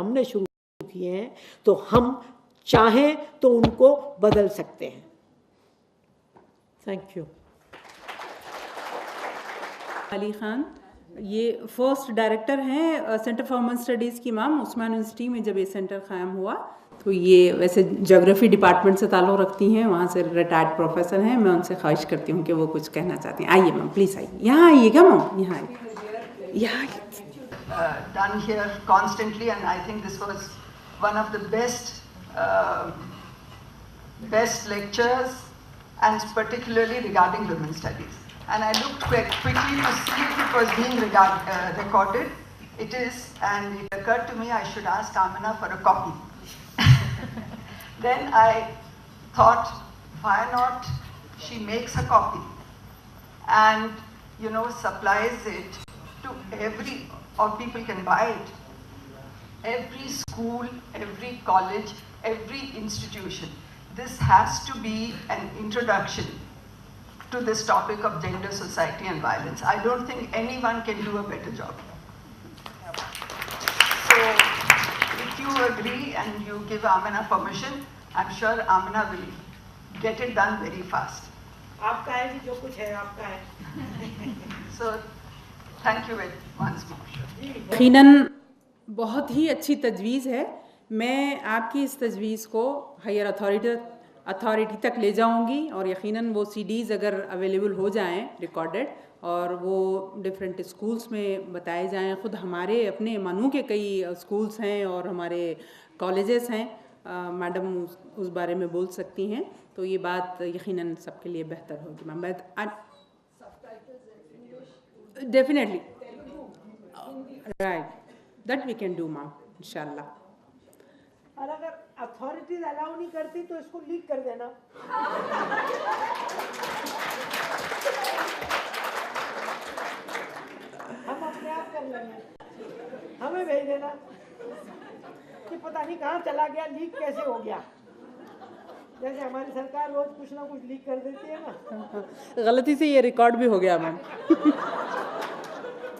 हमने शुरू किए हैं तो हम चाहें तो उनको बदल सकते हैं। Thank you. अली खान ये फर्स्ट डायरेक्टर हैं सेंटर फॉर वुमेन स्टडीज़ की मैम। उस्मान यूनिवर्सिटी में जब ये सेंटर क़ायम हुआ तो ये वैसे ज्योग्राफी डिपार्टमेंट से ताल्लुक़ रखती हैं, वहाँ से रिटायर्ड प्रोफेसर हैं। मैं उनसे ख्वाहिश करती हूँ कि वो कुछ कहना चाहती हैं। आइए मैम, प्लीज़ आइए, यहाँ आइएगा मैम, यहाँ आइए, यहाँ done here constantly, and I think this was one of the best lectures, and particularly regarding women's studies. And I looked quickly to see if it was being recorded. It is, and it occurred to me I should ask Amina for a copy. Then I thought, why not she makes a copy and supplies it to every, or people can buy it. Every school, every college, every institution. This has to be an introduction to this topic of gender, society and violence. I don't think anyone can do a better job. So, if you agree and you give Amina permission, I'm sure Amina will get it done very fast. आपका है जो कुछ है आपका है। So, thank you once more. यकीनन बहुत ही अच्छी तजवीज़ है। मैं आपकी इस तजवीज़ को हायर अथॉरिटी तक ले जाऊंगी और यकीनन वो सीडीज़ अगर अवेलेबल हो जाएं रिकॉर्डेड और वो डिफरेंट स्कूल्स में बताए जाएं। ख़ुद हमारे अपने मानू के कई स्कूल्स हैं और हमारे कॉलेजेस हैं, मैडम उस बारे में बोल सकती हैं, तो ये बात यकीनन सबके लिए बेहतर होगी। Ma'am definitely right, that we can do ma'am, इंशाल्लाह। और अगर अथॉरिटीज अलाउ नहीं करती तो इसको लीक कर देना। हम अपने आप कर लेंगे, हमें भेज देना कि पता नहीं कहाँ चला गया, लीक कैसे हो गया। जैसे हमारी सरकार रोज कुछ ना कुछ लीक कर देती है ना। गलती से ये रिकॉर्ड भी हो गया मैम।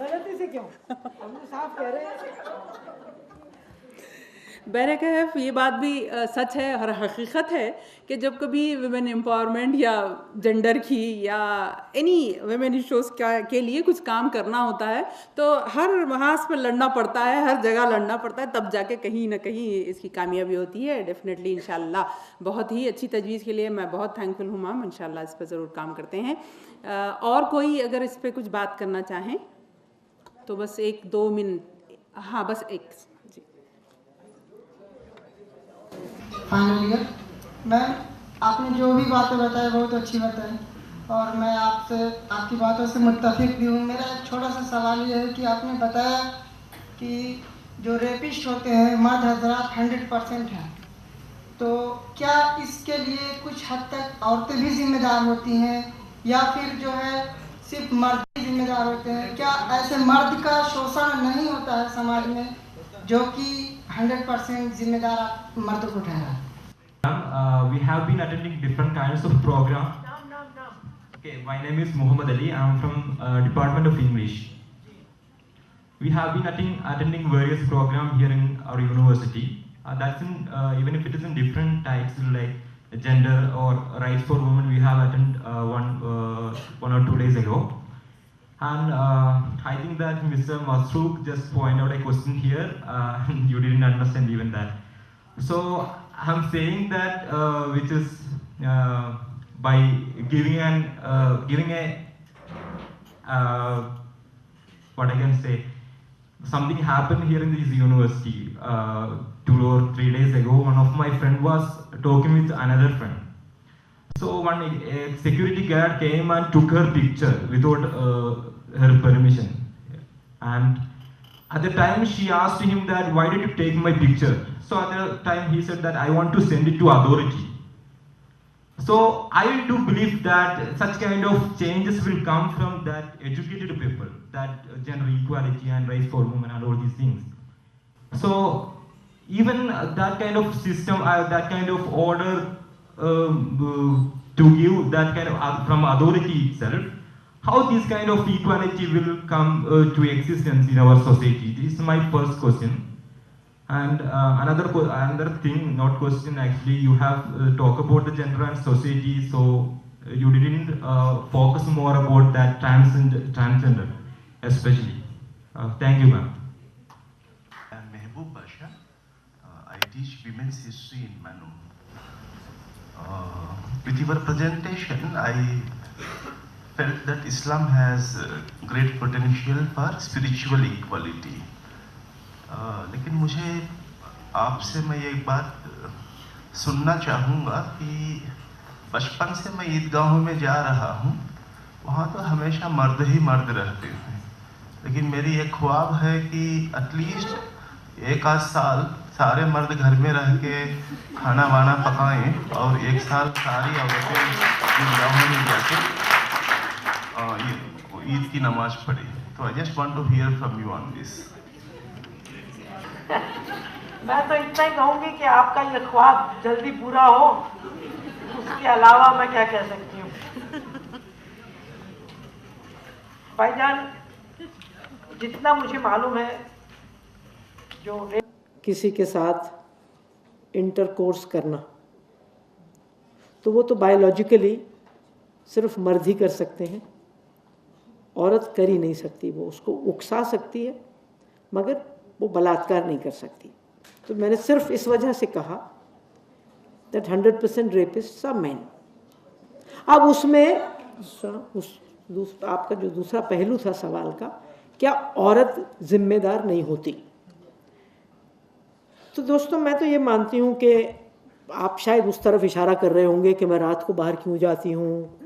गलती से क्यों, हम साफ कह रहे हैं। बहरकैफ ये बात भी सच है और हकीकत है कि जब कभी वुमेन एम्पावरमेंट या जेंडर की या एनी वुमेन इशूज़ के लिए कुछ काम करना होता है तो हर महाज पर लड़ना पड़ता है, हर जगह लड़ना पड़ता है, तब जाके कहीं ना कहीं इसकी कामयाबी होती है। डेफिनेटली इंशाल्लाह बहुत ही अच्छी तजवीज़ के लिए मैं बहुत थैंकफुल हूँ मैम। इंशाल्लाह इस पर ज़रूर काम करते हैं। और कोई अगर इस पर कुछ बात करना चाहें तो बस 1-2 मिनट। हाँ, बस एक जी। फाइनल ईयर मैम, आपने जो भी बातें बताई बहुत अच्छी बताई और मैं आपसे आपकी बातों से मुत्तफिक भी हूँ। मेरा एक छोटा सा सवाल ये है कि आपने बताया कि जो रेपिस्ट होते हैं मर्द हजरात 100% हैं, तो क्या इसके लिए कुछ हद तक औरतें भी जिम्मेदार होती हैं या फिर जो है सिर्फ मर्द ही जिम्मेदार होते हैं? क्या ऐसे मर्द का शोषण नहीं होता है समाज में जो कि 100% जिम्मेदार आप मर्द को ठहरा? We have been attending different kinds of programs. Okay, my name is Muhammad Ali. I am from Department of English. We have been attending various programs here in our university. That's in even if it is in different types like gender or rights for women. We have attended one or 2 days ago, and I think that Mr. Masrook just pointed out a question here. You didn't understand even that. So I'm saying that which is by giving a what I can say, something happened here in this university 2 or 3 days ago. One of my friend was talking with another friend. So one security guard came and took her picture without her permission, and at the time she asked him that why did you take my picture? So at the time he said that I want to send it to authority. So I do believe that such kind of changes will come from that educated people, that gender equality and rights for women and all these things. So even that kind of system, that kind of order to give that kind of from authority itself, how this kind of equality will come to existence in our society? This is my first question. And another thing, not question actually, you have talked about the gender and society, so you didn't focus more about that transgender, especially. Thank you, ma'am. I'm Mehboob Basha. I teach women's history in Manu. With your presentation, I felt that Islam has great potential for spiritual equality. लेकिन मुझे आपसे मैं एक बात सुनना चाहूँगा कि बचपन से मैं ईदगाहों में जा रहा हूँ, वहाँ तो हमेशा मर्द ही मर्द रहते हैं, लेकिन मेरी एक ख्वाब है कि एटलीस्ट एक आध साल सारे मर्द घर में रह के खाना वाना पकाएं और एक साल सारी औरतें ईदगाहों में जाके ईद की नमाज पढ़ें. तो I just want to hear from you on this. मैं तो इतना ही कहूँगी कि आपका ये ख्वाब जल्दी पूरा हो, उसके अलावा मैं क्या कह सकती हूँ. भाईजान, जितना मुझे मालूम है, जो किसी के साथ इंटरकोर्स करना, तो वो तो बायोलॉजिकली सिर्फ मर्द ही कर सकते हैं, औरत कर ही नहीं सकती. वो उसको उकसा सकती है मगर वो बलात्कार नहीं कर सकती. तो मैंने सिर्फ इस वजह से कहा दैट 100% रेपिस्ट आर मेन. अब उसमें आपका जो दूसरा पहलू था सवाल का, क्या औरत जिम्मेदार नहीं होती? तो दोस्तों, मैं तो ये मानती हूँ कि आप शायद उस तरफ इशारा कर रहे होंगे कि मैं रात को बाहर क्यों जाती हूँ,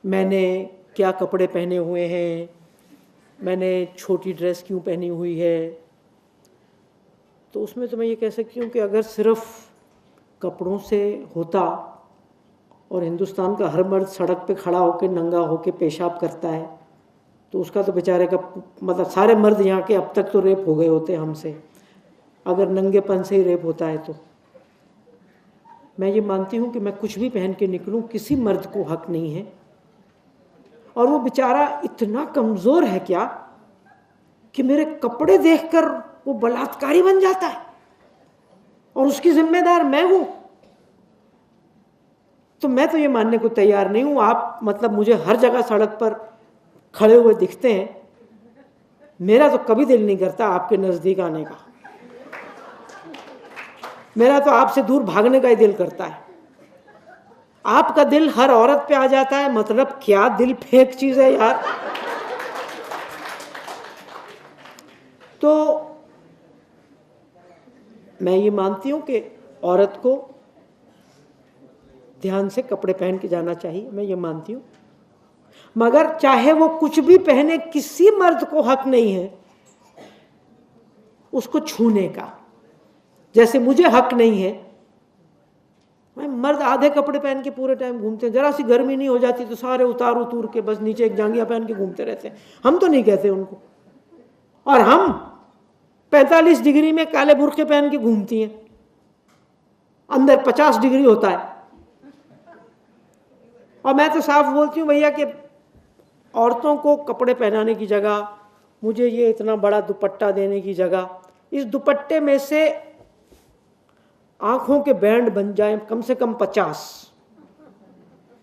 मैंने क्या कपड़े पहने हुए हैं, मैंने छोटी ड्रेस क्यों पहनी हुई है. तो उसमें तो मैं ये कह सकती हूँ कि अगर सिर्फ कपड़ों से होता और हिंदुस्तान का हर मर्द सड़क पे खड़ा होकर नंगा होकर पेशाब करता है, तो उसका तो बेचारे का मतलब सारे मर्द यहाँ के अब तक तो रेप हो गए होते हमसे, अगर नंगेपन से ही रेप होता है. तो मैं ये मानती हूँ कि मैं कुछ भी पहन के निकलूँ, किसी मर्द को हक नहीं है. और वो बेचारा इतना कमज़ोर है क्या कि मेरे कपड़े देखकर वो बलात्कारी बन जाता है और उसकी जिम्मेदार मैं हूँ. तो मैं तो ये मानने को तैयार नहीं हूँ. आप मतलब मुझे हर जगह सड़क पर खड़े हुए दिखते हैं, मेरा तो कभी दिल नहीं करता आपके नज़दीक आने का. मेरा तो आपसे दूर भागने का ही दिल करता है. आपका दिल हर औरत पे आ जाता है, मतलब क्या दिल फेंक चीज़ है यार. तो मैं ये मानती हूँ कि औरत को ध्यान से कपड़े पहन के जाना चाहिए, मैं ये मानती हूँ. मगर चाहे वो कुछ भी पहने, किसी मर्द को हक नहीं है उसको छूने का. जैसे मुझे हक नहीं है, मैं मर्द आधे कपड़े पहन के पूरे टाइम घूमते हैं, जरा सी गर्मी नहीं हो जाती तो सारे उतार के बस नीचे एक जांघिया पहन के घूमते रहते हैं. हम तो नहीं कहते उनको. और हम 45 डिग्री में काले बुर्के पहन के घूमती हैं, अंदर 50 डिग्री होता है. और मैं तो साफ बोलती हूँ भैया कि औरतों को कपड़े पहनाने की जगह, मुझे ये इतना बड़ा दुपट्टा देने की जगह, इस दुपट्टे में से आँखों के बैंड बन जाएं कम से कम 50.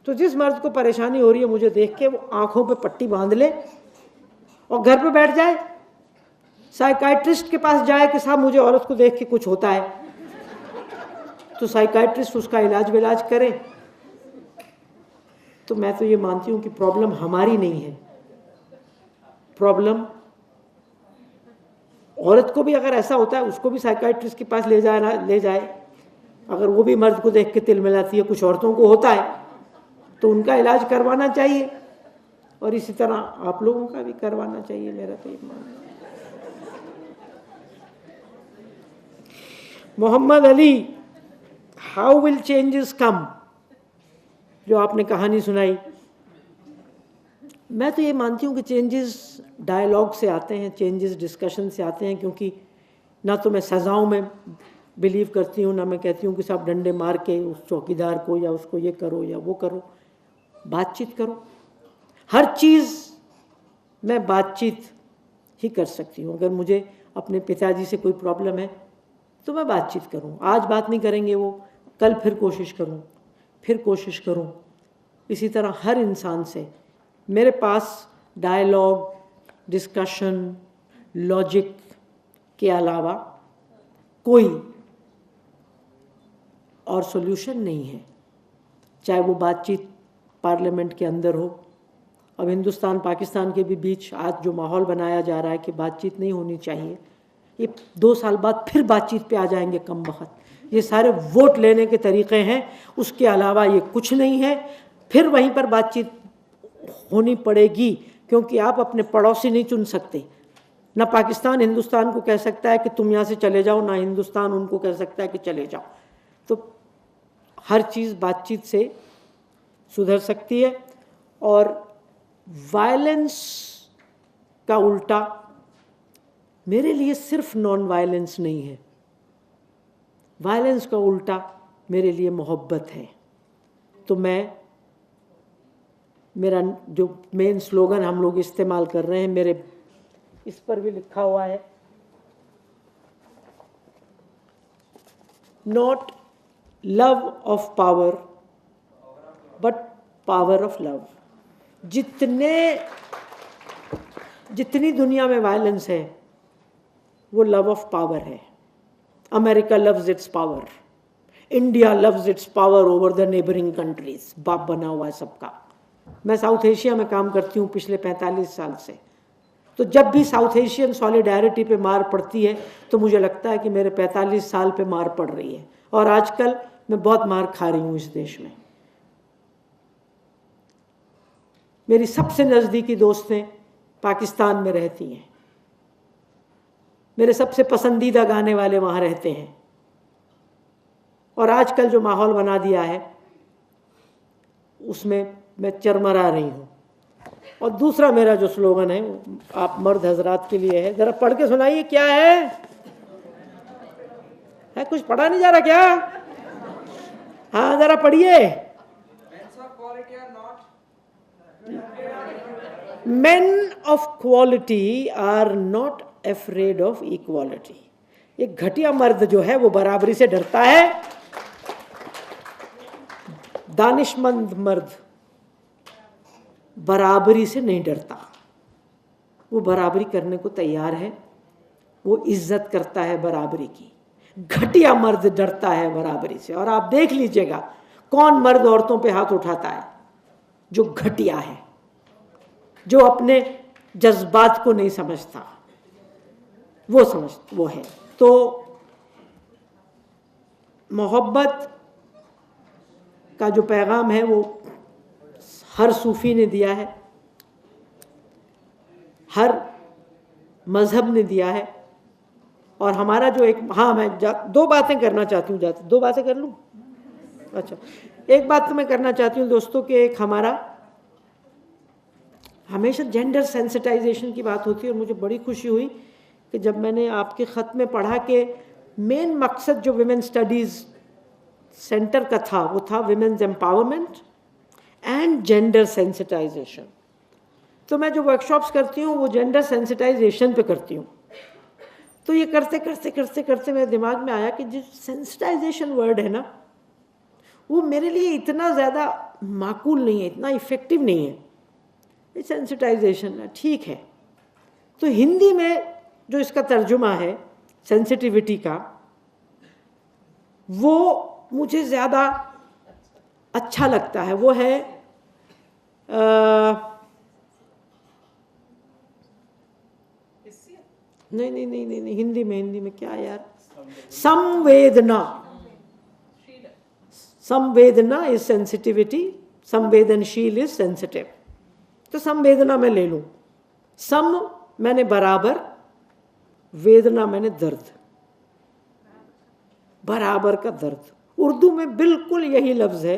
तो जिस मर्द को परेशानी हो रही है मुझे देख के, वो आँखों पे पट्टी बांध ले और घर पे बैठ जाए, साइकाइट्रिस्ट के पास जाए कि साहब मुझे औरत को देख के कुछ होता है, तो साइकाइट्रिस्ट उसका इलाज करे. तो मैं तो ये मानती हूँ कि प्रॉब्लम हमारी नहीं है, प्रॉब्लम औरत को भी अगर ऐसा होता है उसको भी साइकाइट्रिस्ट के पास ले जाए. अगर वो भी मर्द को देख के तिल मिलाती है, कुछ औरतों को होता है, तो उनका इलाज करवाना चाहिए और इसी तरह आप लोगों का भी करवाना चाहिए, मेरा तो ये मानना है. Mohammed Ali, how will changes come, जो आपने कहानी सुनाई, मैं तो ये मानती हूँ कि चेंजेस डायलॉग से आते हैं, चेंजेस डिस्कशन से आते हैं. क्योंकि ना तो मैं सज़ाओं में बिलीव करती हूँ, ना मैं कहती हूँ कि साहब डंडे मार के उस चौकीदार को या उसको ये करो या वो करो. बातचीत करो, हर चीज़ मैं बातचीत ही कर सकती हूँ. अगर मुझे अपने पिताजी से कोई प्रॉब्लम है तो मैं बातचीत करूं। आज बात नहीं करेंगे वो, कल फिर कोशिश करूं। इसी तरह हर इंसान से मेरे पास डायलॉग, डिस्कशन, लॉजिक के अलावा कोई और सॉल्यूशन नहीं है। चाहे वो बातचीत पार्लियामेंट के अंदर हो, अब हिंदुस्तान पाकिस्तान के भी बीच आज जो माहौल बनाया जा रहा है कि बातचीत नहीं होनी चाहिए, ये 2 साल बाद फिर बातचीत पे आ जाएंगे कम वक्त। ये सारे वोट लेने के तरीक़े हैं, उसके अलावा ये कुछ नहीं है। फिर वहीं पर बातचीत होनी पड़ेगी, क्योंकि आप अपने पड़ोसी नहीं चुन सकते। ना पाकिस्तान हिंदुस्तान को कह सकता है कि तुम यहाँ से चले जाओ, ना हिंदुस्तान उनको कह सकता है कि चले जाओ। तो हर चीज़ बातचीत से सुधर सकती है। और वायलेंस का उल्टा मेरे लिए सिर्फ नॉन वायलेंस नहीं है, वायलेंस का उल्टा मेरे लिए मोहब्बत है। तो मेरा जो मेन स्लोगन हम लोग इस्तेमाल कर रहे हैं, मेरे इस पर भी लिखा हुआ है, not love of power but power of love. जितनी दुनिया में वायलेंस है वो लव ऑफ पावर है। America loves it's power, India loves it's power over the neighbouring countries. बाप बना हुआ है सबका। मैं साउथ एशिया में काम करती हूँ पिछले 45 साल से, तो जब भी साउथ एशियन सॉलिडारिटी पे मार पड़ती है तो मुझे लगता है कि मेरे 45 साल पे मार पड़ रही है। और आजकल मैं बहुत मार खा रही हूँ इस देश में। मेरी सबसे नज़दीकी दोस्तें पाकिस्तान में रहती हैं, मेरे सबसे पसंदीदा गाने वाले वहाँ रहते हैं। और आजकल जो माहौल बना दिया है उसमें मैं चरमरा रही हूँ। और दूसरा मेरा जो स्लोगन है वो आप मर्द हजरात के लिए है, ज़रा पढ़ के सुनाइए। क्या है कुछ पढ़ा नहीं जा रहा क्या? हाँ ज़रा पढ़िए। Men of quality are not afraid of equality। एक घटिया मर्द जो है वो बराबरी से डरता है, दानिशमंद मर्द बराबरी से नहीं डरता। वो बराबरी करने को तैयार है, वो इज्जत करता है बराबरी की। घटिया मर्द डरता है बराबरी से। और आप देख लीजिएगा कौन मर्द औरतों पे हाथ उठाता है, जो घटिया है, जो अपने जज्बात को नहीं समझता, वो है। तो मोहब्बत का जो पैगाम है वो हर सूफ़ी ने दिया है, हर मज़हब ने दिया है। और हमारा जो एक, हाँ मैं 2 बातें करना चाहती हूँ, 2 बातें कर लूँ? अच्छा, एक बात तो मैं करना चाहती हूँ दोस्तों कि एक हमारा हमेशा जेंडर सेंसिटाइजेशन की बात होती है। और मुझे बड़ी खुशी हुई कि जब मैंने आपके ख़त में पढ़ा कि मेन मकसद जो विमेन स्टडीज़ सेंटर का था वो था women's empowerment and gender sensitization. तो मैं जो वर्कशॉप्स करती हूँ वो जेंडर सेंसिटाइजेशन पे करती हूँ। तो ये करते करते करते करते मेरे दिमाग में आया कि जो सेंसिटाइजेशन वर्ड है ना, वो मेरे लिए इतना ज़्यादा माकूल नहीं है, इतना इफ़ेक्टिव नहीं है। ये सेंसिटाइजेशन ठीक है, तो हिंदी में जो इसका तर्जुमा है सेंसिटिविटी का, वो मुझे ज़्यादा अच्छा लगता है। वो है नहीं, हिंदी में क्या यार, संवेदना इज सेंसिटिविटी, संवेदनशील इज सेंसिटिव। तो संवेदना में ले लूँ, सम मैंने बराबर, वेदना मैंने दर्द, बराबर का दर्द। उर्दू में बिल्कुल यही लफ्ज़ है,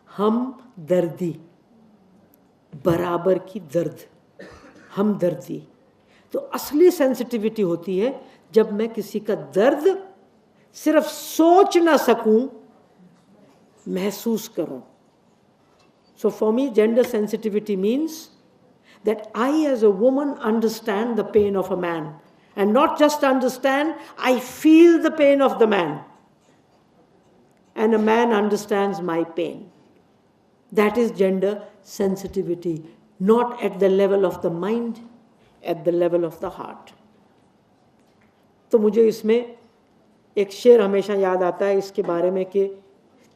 हम दर्दी, बराबर की दर्द, हम दर्दी। तो असली सेंसिटिविटी होती है जब मैं किसी का दर्द सिर्फ सोच ना सकूं, महसूस करूं। So for me, gender sensitivity means that I as a woman understand the pain of a man and not just understand, I feel the pain of the man. And a man understands my pain. That is gender sensitivity, not at the level of the mind, at the level of the heart. तो मुझे इसमें एक शेर हमेशा याद आता है इसके बारे में कि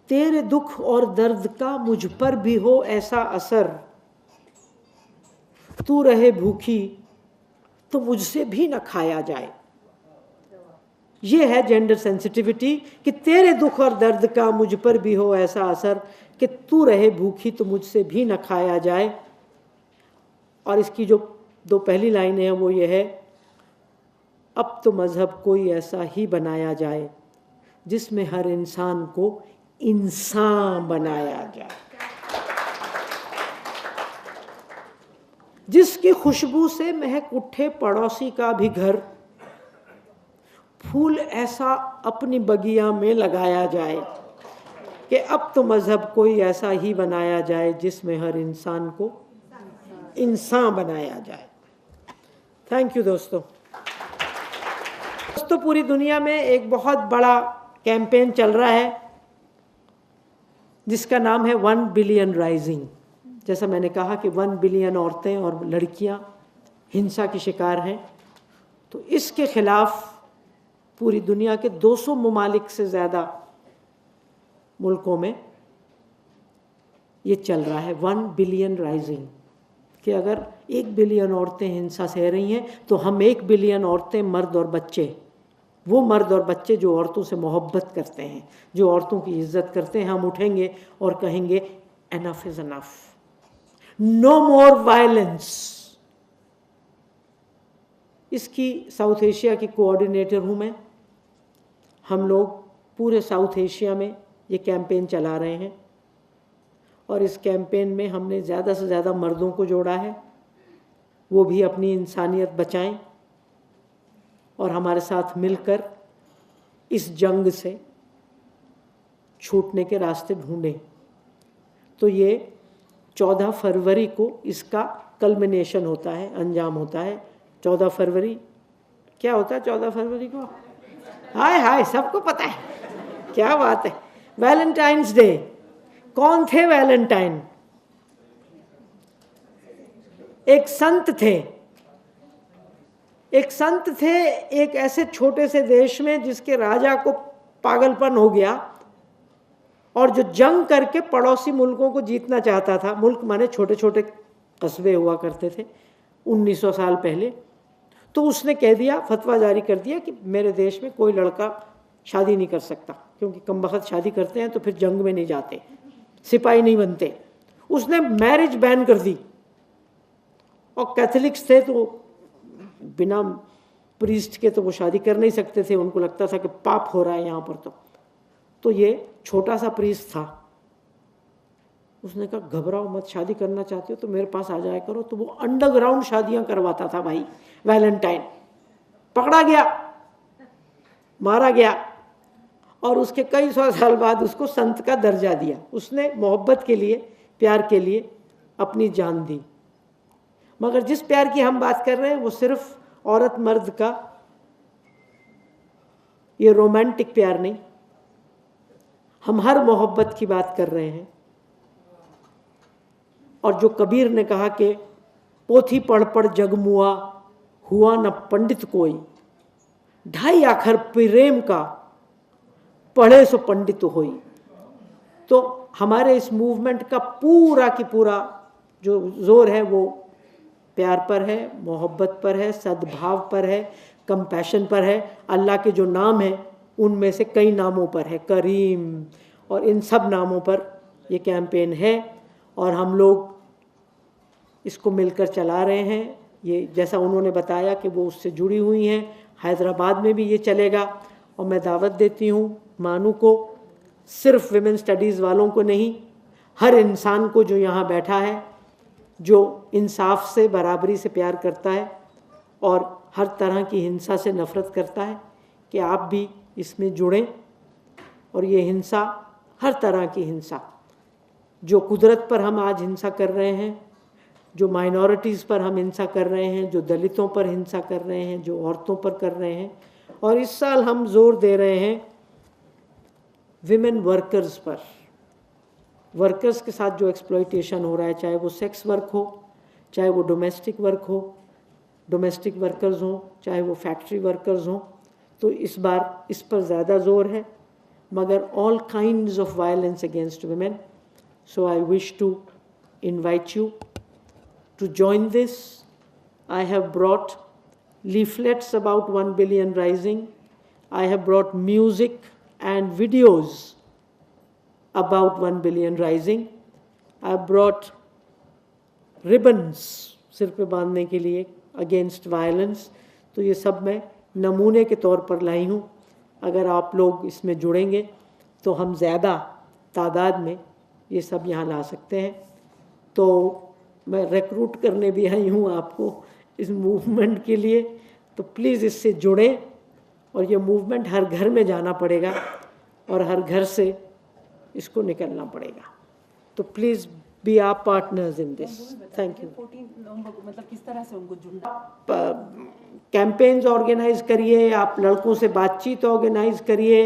तेरे दुख और दर्द का मुझ पर भी हो ऐसा असर, तू रहे भूखी तो मुझसे भी न खाया जाए। ये है जेंडर सेंसिटिविटी कि तेरे दुख और दर्द का मुझ पर भी हो ऐसा असर कि तू रहे भूखी तो मुझसे भी न खाया जाए। और इसकी जो दो पहली लाइनें हैं वो ये है, अब तो मज़हब कोई ऐसा ही बनाया जाए जिसमें हर इंसान को इंसान बनाया जाए, जिसकी खुशबू से महक उठे पड़ोसी का भी घर, फूल ऐसा अपनी बगिया में लगाया जाए कि अब तो मज़हब कोई ऐसा ही बनाया जाए जिसमें हर इंसान को इंसान बनाया जाए। थैंक यू दोस्तों। पूरी दुनिया में एक बहुत बड़ा कैंपेन चल रहा है जिसका नाम है 1 बिलियन राइजिंग। जैसा मैंने कहा कि 1 बिलियन औरतें और लड़कियां हिंसा की शिकार हैं, तो इसके खिलाफ पूरी दुनिया के 200 ममालिक से ज़्यादा मुल्कों में ये चल रहा है 1 बिलियन राइजिंग, कि अगर 1 बिलियन औरतें हिंसा सह रही हैं तो हम 1 बिलियन औरतें, मर्द और बच्चे, वो मर्द और बच्चे जो औरतों से मोहब्बत करते हैं, जो औरतों की इज्जत करते हैं, हम उठेंगे और कहेंगे enough is enough, no more violence. इसकी साउथ एशिया की कोऑर्डिनेटर हूँ मैं। हम लोग पूरे साउथ एशिया में ये कैंपेन चला रहे हैं और इस कैंपेन में हमने ज़्यादा से ज़्यादा मर्दों को जोड़ा है, वो भी अपनी इंसानियत बचाएं और हमारे साथ मिलकर इस जंग से छूटने के रास्ते ढूंढें। तो ये 14 फरवरी को इसका कल्मिनेशन होता है, अंजाम होता है। 14 फरवरी क्या होता है 14 फरवरी को? हाय हाय, सबको पता है, क्या बात है। Valentine's day. कौन थे वैलेंटाइन? एक संत थे। एक संत थे एक ऐसे छोटे से देश में जिसके राजा को पागलपन हो गया और जो जंग करके पड़ोसी मुल्कों को जीतना चाहता था। मुल्क माने छोटे छोटे कस्बे हुआ करते थे 1900 साल पहले। तो उसने कह दिया, फतवा जारी कर दिया कि मेरे देश में कोई लड़का शादी नहीं कर सकता, क्योंकि कमबख्त शादी करते हैं तो फिर जंग में नहीं जाते, सिपाही नहीं बनते। उसने मैरिज बैन कर दी। और कैथोलिक्स थे तो बिना प्रीस्ट के तो वो शादी कर नहीं सकते थे, उनको लगता था कि पाप हो रहा है यहाँ पर। तो ये छोटा सा प्रीस्ट था। उसने कहा घबराओ मत, शादी करना चाहते हो तो मेरे पास आ जाया करो। तो वो अंडरग्राउंड शादियां करवाता था भाई। वैलेंटाइन पकड़ा गया, मारा गया और उसके कई सौ साल बाद उसको संत का दर्जा दिया। उसने मोहब्बत के लिए, प्यार के लिए अपनी जान दी। मगर जिस प्यार की हम बात कर रहे हैं वो सिर्फ औरत मर्द का, ये रोमांटिक प्यार नहीं, हम हर मोहब्बत की बात कर रहे हैं। और जो कबीर ने कहा कि पोथी पढ़ पढ़ जगमुआ, हुआ न पंडित कोई, 2.5 अखर प्रेम का, पढ़े सो पंडित होई। तो हमारे इस मूवमेंट का पूरा की पूरा जो जोर है वो प्यार पर है, मोहब्बत पर है, सद्भाव पर है, कंपैशन पर है। अल्लाह के जो नाम हैं उनमें से कई नामों पर है, करीम, और इन सब नामों पर ये कैंपेन है और हम लोग इसको मिलकर चला रहे हैं। ये जैसा उन्होंने बताया कि वो उससे जुड़ी हुई हैं, हैदराबाद में भी ये चलेगा। और मैं दावत देती हूँ मानू को, सिर्फ विमेन स्टडीज़ वालों को नहीं, हर इंसान को जो यहाँ बैठा है, जो इंसाफ से, बराबरी से प्यार करता है और हर तरह की हिंसा से नफ़रत करता है, कि आप भी इसमें जुड़ें। और ये हिंसा, हर तरह की हिंसा, जो कुदरत पर हम आज हिंसा कर रहे हैं, जो माइनॉरिटीज़ पर हम हिंसा कर रहे हैं, जो दलितों पर हिंसा कर रहे हैं, जो औरतों पर कर रहे हैं। और इस साल हम जोर दे रहे हैं विमेन वर्कर्स पर, वर्कर्स के साथ जो एक्सप्लॉइटेशन हो रहा है, चाहे वो सेक्स वर्क हो, चाहे वो डोमेस्टिक वर्क हो, डोमेस्टिक वर्कर्स हों, चाहे वो फैक्ट्री वर्कर्स हों। तो इस बार इस पर ज़्यादा जोर है, मगर all kinds of violence against women. So I wish to invite you to join this. I have brought leaflets about 1 billion rising. I have brought music and videos about 1 billion rising. I have brought ribbons सिर पे बांधने के लिए against violence. तो ये सब मैं नमूने के तौर पर लाई हूँ। अगर आप लोग इसमें जुड़ेंगे तो हम ज़्यादा तादाद में ये सब यहाँ ला सकते हैं। तो मैं रिक्रूट करने भी आई हूँ आपको इस मूवमेंट के लिए। तो प्लीज़ इससे जुड़ें, और ये मूवमेंट हर घर में जाना पड़ेगा और हर घर से इसको निकलना पड़ेगा। तो please be our partners in this. Thank you. 14 नवंबर को मतलब किस तरह से उनको जुड़ना? कैंपेन्स ऑर्गेनाइज करिए, आप लड़कों से बातचीत ऑर्गेनाइज करिए,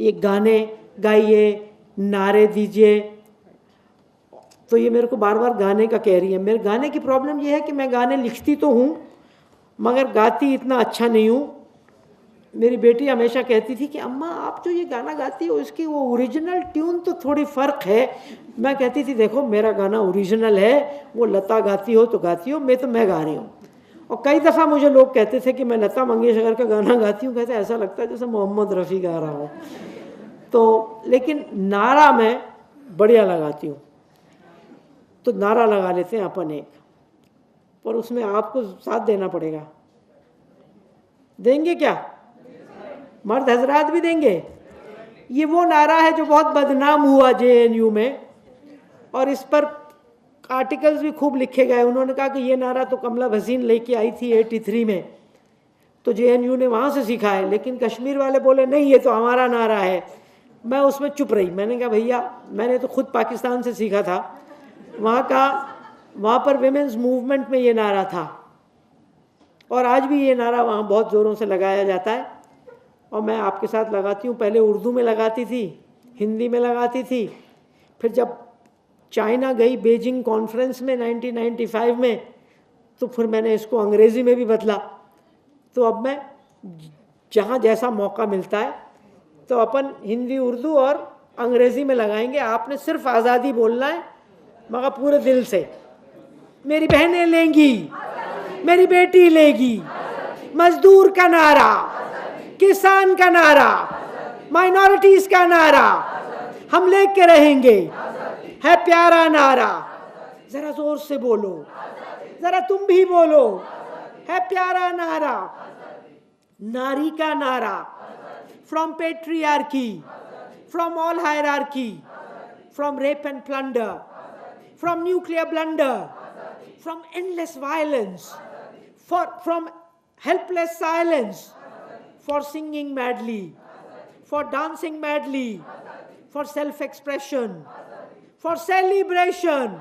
ये गाने गाइए, नारे दीजिए। तो ये मेरे को बार बार गाने का कह रही है। मेरे गाने की प्रॉब्लम ये है कि मैं गाने लिखती तो हूँ मगर गाती इतना अच्छा नहीं हूँ। मेरी बेटी हमेशा कहती थी कि अम्मा आप जो ये गाना गाती हो इसकी वो ओरिजिनल ट्यून तो थोड़ी फ़र्क है। मैं कहती थी देखो मेरा गाना ओरिजिनल है, वो लता गाती हो तो गाती हो, मैं गा रही हूँ। और कई दफ़ा मुझे लोग कहते थे कि मैं लता मंगेशकर का गाना गाती हूँ, कहते ऐसा लगता है जैसे मोहम्मद रफ़ी गा रहा हो। तो लेकिन नारा मैं बढ़िया लगाती हूँ। तो नारा लगा लेते हैं अपन एक, पर उसमें आपको साथ देना पड़ेगा। देंगे क्या? मर्द हजरात भी देंगे। ये वो नारा है जो बहुत बदनाम हुआ JNU में, और इस पर आर्टिकल्स भी खूब लिखे गए। उन्होंने कहा कि ये नारा तो कमला भसीन लेके आई थी 83 में, तो JNU ने वहाँ से सीखा है। लेकिन कश्मीर वाले बोले नहीं ये तो हमारा नारा है। मैं उसमें चुप रही। मैंने कहा भैया मैंने तो खुद पाकिस्तान से सीखा था, वहाँ पर विमेंस मूवमेंट में ये नारा था, और आज भी ये नारा वहाँ बहुत ज़ोरों से लगाया जाता है। और मैं आपके साथ लगाती हूँ। पहले उर्दू में लगाती थी, हिंदी में लगाती थी, फिर जब चाइना गई बीजिंग कॉन्फ्रेंस में 1995 में, तो फिर मैंने इसको अंग्रेज़ी में भी बदला। तो अब मैं जहाँ जैसा मौका मिलता है तो अपन हिंदी, उर्दू और अंग्रेज़ी में लगाएंगे। आपने सिर्फ आज़ादी बोलना है मगर पूरे दिल से। मेरी बहनें लेंगी, मेरी बेटी लेगी, मजदूर का नारा, किसान का नारा, माइनॉरिटीज का नारा हम लेके रहेंगे। है प्यारा नारा, जरा जोर से बोलो, जरा तुम भी बोलो। है प्यारा नारा, नारी का नारा, from patriarchy, from all hierarchy, from rape and plunder, from nuclear blunder, from endless violence, from helpless silence, for singing madly, for dancing madly, for self-expression, for celebration,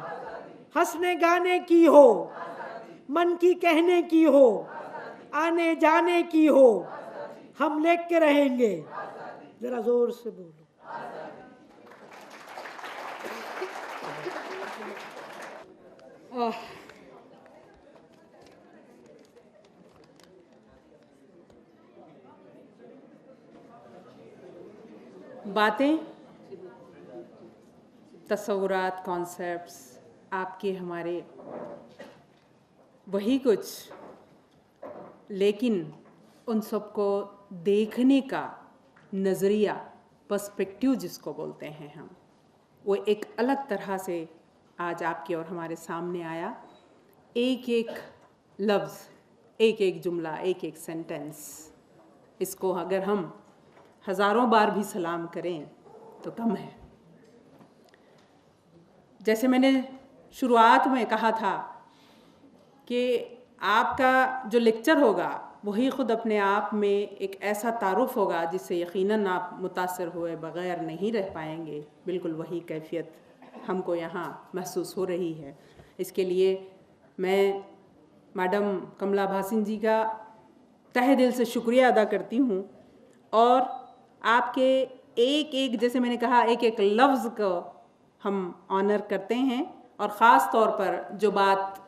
हंसने गाने की हो, मन की कहने की हो, आने जाने की हो, हम लेके रहेंगे। जरा जोर से बोलो। बातें, तस्वुरात, कॉन्सेप्ट्स आपके हमारे वही कुछ, लेकिन उन सबको देखने का नज़रिया, पर्सपेक्टिव जिसको बोलते हैं हम, वो एक अलग तरह से आज आपके और हमारे सामने आया। एक एक लफ्ज़, एक एक जुमला, एक एक सेंटेंस, इसको अगर हम हज़ारों बार भी सलाम करें तो कम है। जैसे मैंने शुरुआत में कहा था कि आपका जो लेक्चर होगा वही ख़ुद अपने आप में एक ऐसा तारुफ़ होगा जिससे यकीनन आप मुतासर हुए बग़ैर नहीं रह पाएंगे। बिल्कुल वही कैफियत हमको यहाँ महसूस हो रही है। इसके लिए मैं मैडम कमला भासिन जी का तहे दिल से शुक्रिया अदा करती हूँ और आपके एक एक, जैसे मैंने कहा, एक एक लफ्ज़ को हम ऑनर करते हैं और ख़ास तौर पर जो बात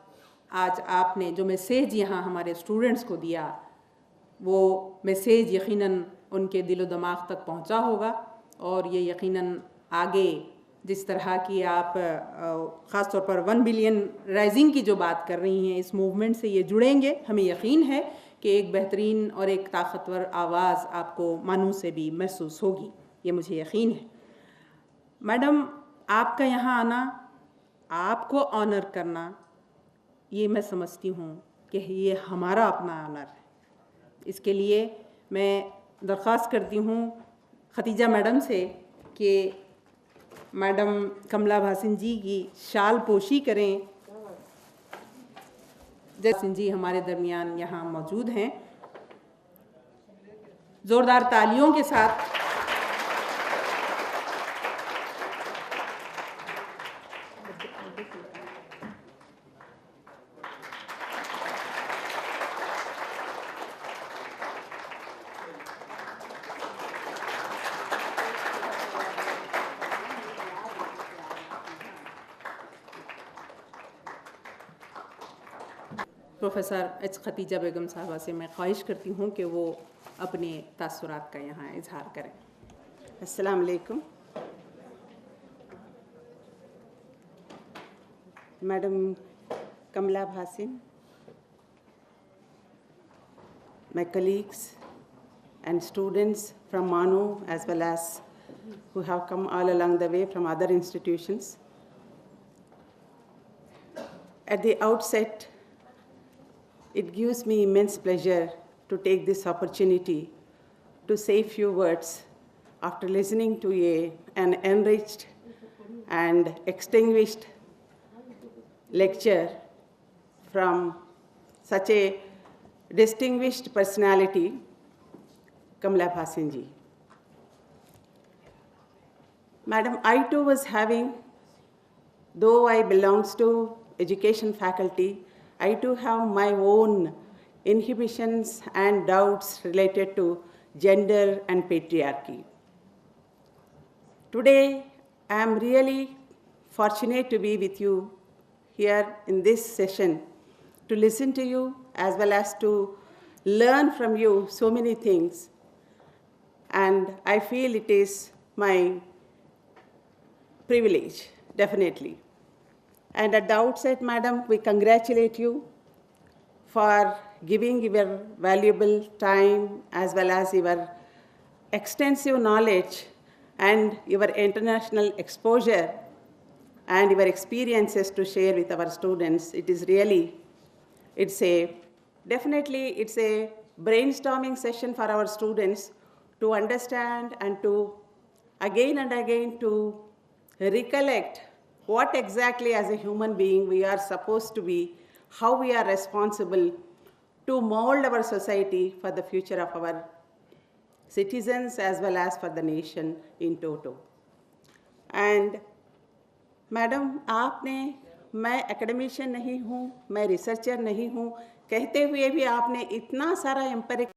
आज आपने, जो मैसेज यहाँ हमारे स्टूडेंट्स को दिया, वो मैसेज यकीनन उनके दिलो दिमाग तक पहुँचा होगा और ये यकीनन आगे जिस तरह की आप ख़ास तौर पर 1 बिलियन राइजिंग की जो बात कर रही हैं, इस मूवमेंट से ये जुड़ेंगे। हमें यकीन है कि एक बेहतरीन और एक ताकतवर आवाज़ आपको मानू से भी महसूस होगी, ये मुझे यकीन है। मैडम, आपका यहाँ आना, आपको ऑनर करना, ये मैं समझती हूँ कि ये हमारा अपना ऑनर है। इसके लिए मैं दरख्वास्त करती हूँ खतीजा मैडम से कि मैडम कमला भासिन जी की शाल पोशी करें। भासिन जी हमारे दरमियान यहाँ मौजूद हैं। ज़ोरदार तालियों के साथ प्रोफेसर एच खतीजा बेगम साहबा से मैं ख्वाहिश करती हूँ कि वो अपने तासुरात का यहाँ इजहार करें। अस्सलाम वालेकुम। Madam Kamla Bhasin, my colleagues and students from Manu as well as who have come all along the way from other institutions. At the outset, it gives me immense pleasure to take this opportunity to say a few words after listening to an enriched and extinguished lecture from such a distinguished personality, Kamala Bhasin ji. Madam, I too was having, though I belongs to education faculty, I too have my own inhibitions and doubts related to gender and patriarchy. Today, I am really fortunate to be with you here in this session to listen to you as well as to learn from you so many things. And I feel it is my privilege, definitely. And at the outset, Madam, we congratulate you for giving your valuable time as well as your extensive knowledge and your international exposure and your experiences to share with our students. It is really, definitely it's a brainstorming session for our students to understand and to again and again to recollect what exactly as a human being we are supposed to be, how we are responsible to mold our society for the future of our citizens as well as for the nation in toto. And madam, आपने, मैं academician नहीं हूँ, मैं researcher नहीं हूँ, कहते हुए भी आपने इतना सारा एम्पिरिकल